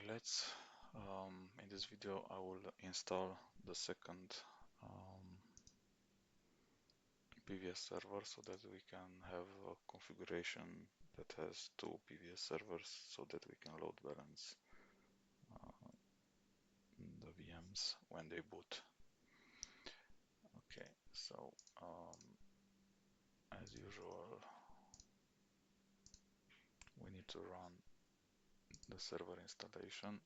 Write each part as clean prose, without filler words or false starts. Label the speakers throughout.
Speaker 1: Let's in this video I will install the second PVS server so that we can have a configuration that has two PVS servers so that we can load balance the VMs when they boot. Okay, so as usual we need to run the server installation.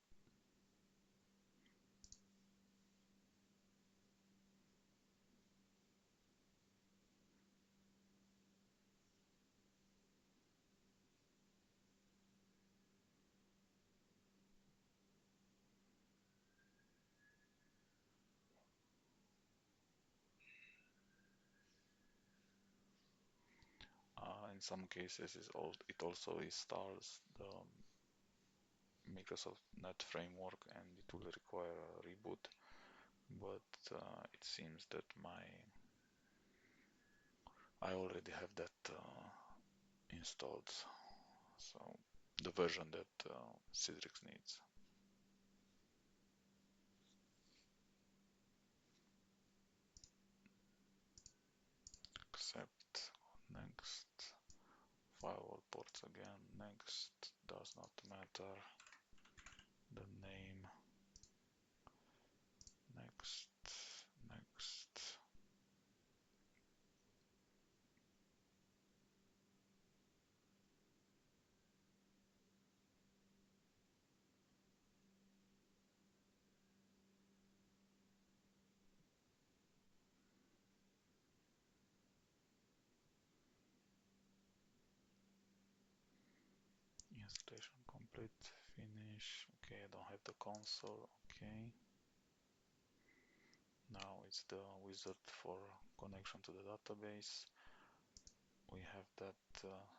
Speaker 1: In some cases it also installs the Microsoft Net framework and it will require a reboot, but it seems that I already have that installed, so the version that Citrix needs. Accept, next, firewall ports again, next, does not matter, the name, next, next. Installation complete, finish. Okay, I don't have the console. Okay. Now it's the wizard for connection to the database. We have that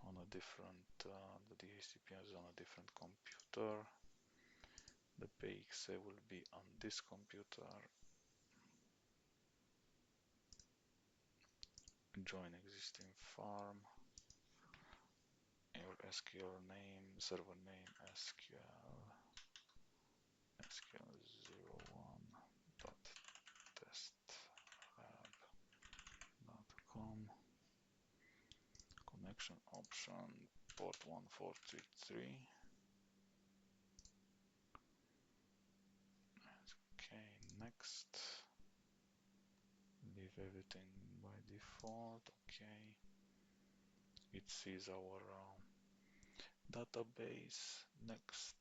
Speaker 1: on a different, the DHCP is on a different computer. The PXA will be on this computer. Join existing farm. Your SQL name, server name, sql01.testlab.com. Connection option, port 1433. Okay, next. Leave everything by default. Okay. It sees our database. Next.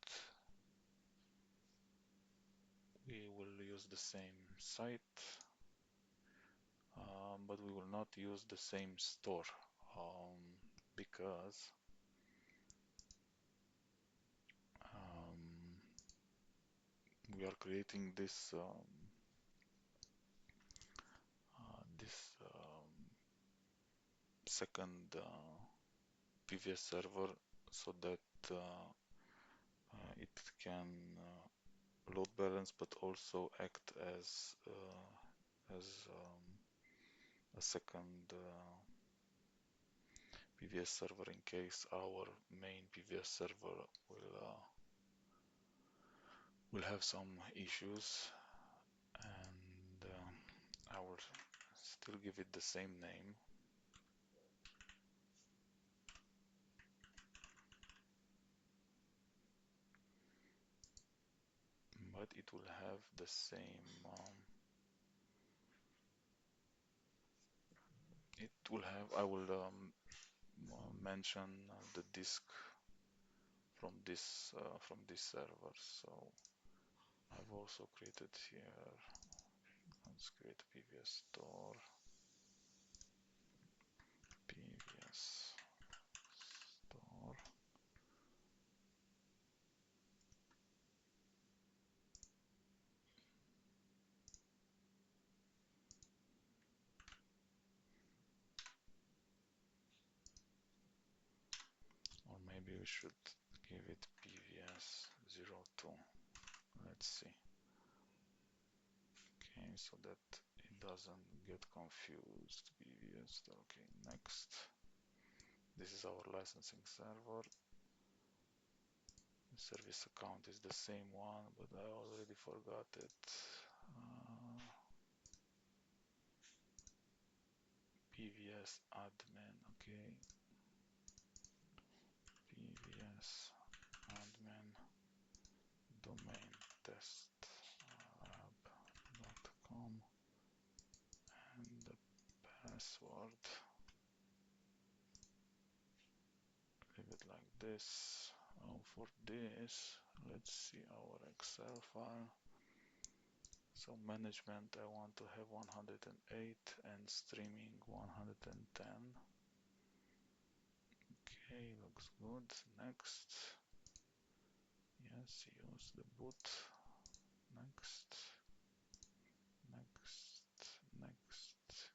Speaker 1: We will use the same site, but we will not use the same store because we are creating this second PVS server so that it can load balance but also act as a second PVS server in case our main PVS server will have some issues, and I will still give it the same name. But it will have the same I will mention the disk from this server. So I've also created here, let's create PVS store, PVS store. Or maybe we should give it PVS02. Let's see. Okay, so that it doesn't get confused. PVS, okay, next. This is our licensing server. Service account is the same one, but I already forgot it. PVS admin, okay. PVS admin domain test lab.com, and the password, leave it like this. For this, let's see our Excel file. So management, I want to have 108 and streaming 110. Okay, looks good. Next. Yes, use the boot. Next.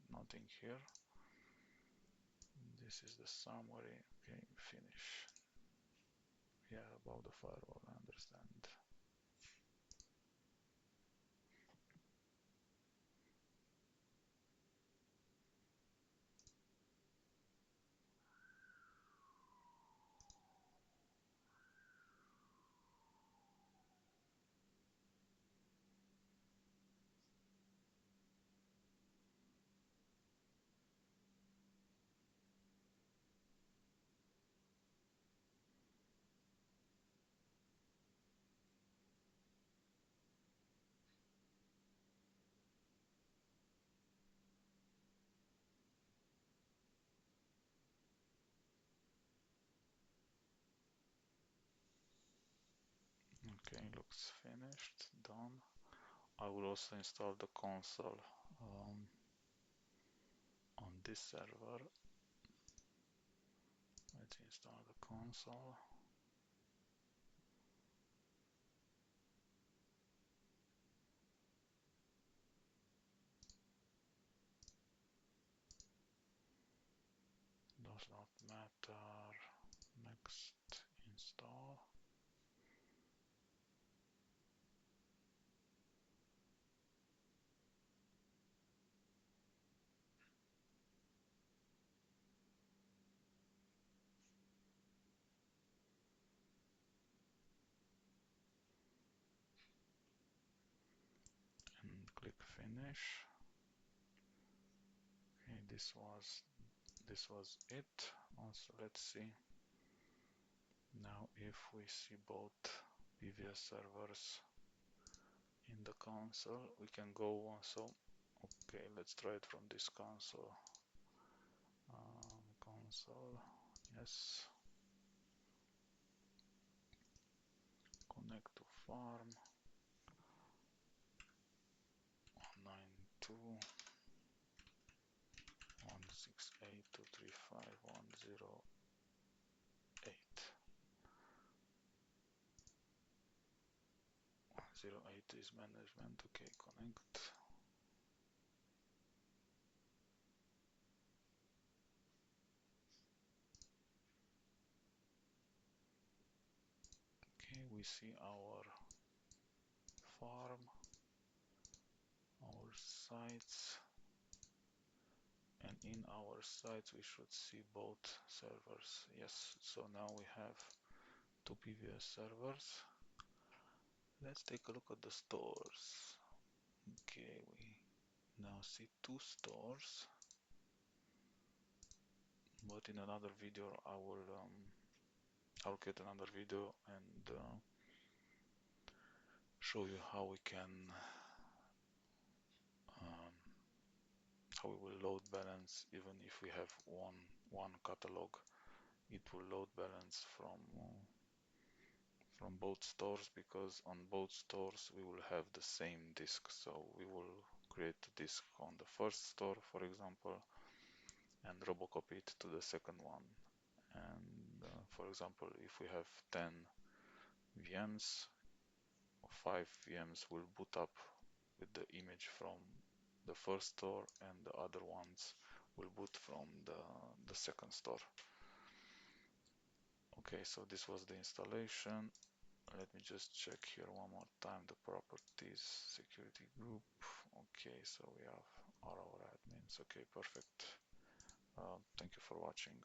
Speaker 1: Nothing here. This is the summary. Okay, finish. Yeah, about the firewall, I understand. Okay, looks finished, done. I will also install the console on this server. Let's install the console. Does not matter. Next, install. And click finish. Okay, this was it. Also, let's see now if we see both PVS servers in the console. We can go on. So okay, let's try it from this console. Console, yes. Connect to farm 192.168.235.108. 108 is management. Okay, connect. Okay, we see our farm, our sites, and in our sites we should see both servers. Yes, so now we have two PVS servers. Let's take a look at the stores. Okay, we now see two stores, but in another video I'll get another video and show you how we can um, how we will load balance. Even if we have one catalog, it will load balance from both stores, because on both stores we will have the same disk. So we will create a disk on the first store, for example, and robocopy it to the second one. And for example, if we have 10 VMs, 5 VMs will boot up with the image from the first store, and the other ones will boot from the second store. Okay, so this was the installation. Let me just check here one more time the properties, security group. Okay, so we have our admins. Okay, perfect. Thank you for watching.